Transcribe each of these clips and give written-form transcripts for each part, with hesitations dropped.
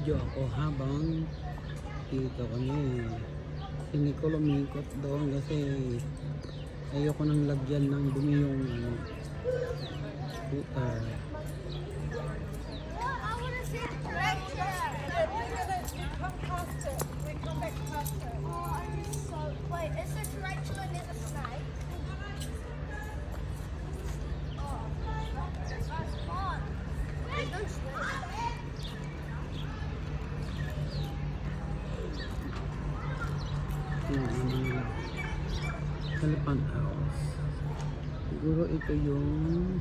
nag-video ako habang dito kami. Hindi ko lumikot doon kasi ayoko nang lagyan ng dumi yung scooter. Wait, is the tarantula near the snake? Oh, that's fun. Wait, don't swim. Elephant house. Siguro ito yung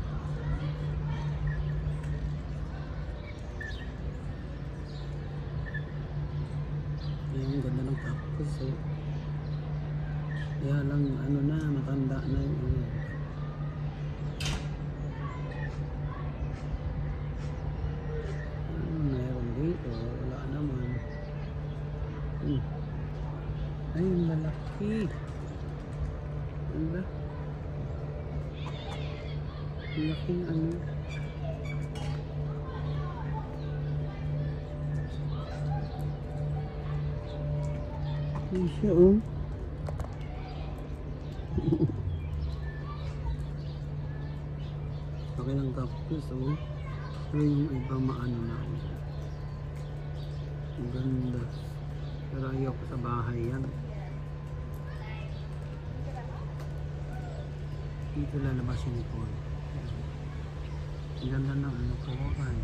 yung ganda ng cactus eh. Kaya lang ano na, matanda na yung meron dito, wala naman. Ay, malaki. Diba? Laking ano. Ay siya oh. Okay lang cactus oh. Pero yung iba maano na oh. Ang ganda. Pero ayoko sa bahay yan. Dito lalabas yung ipon. Ang ganda ng ano po ay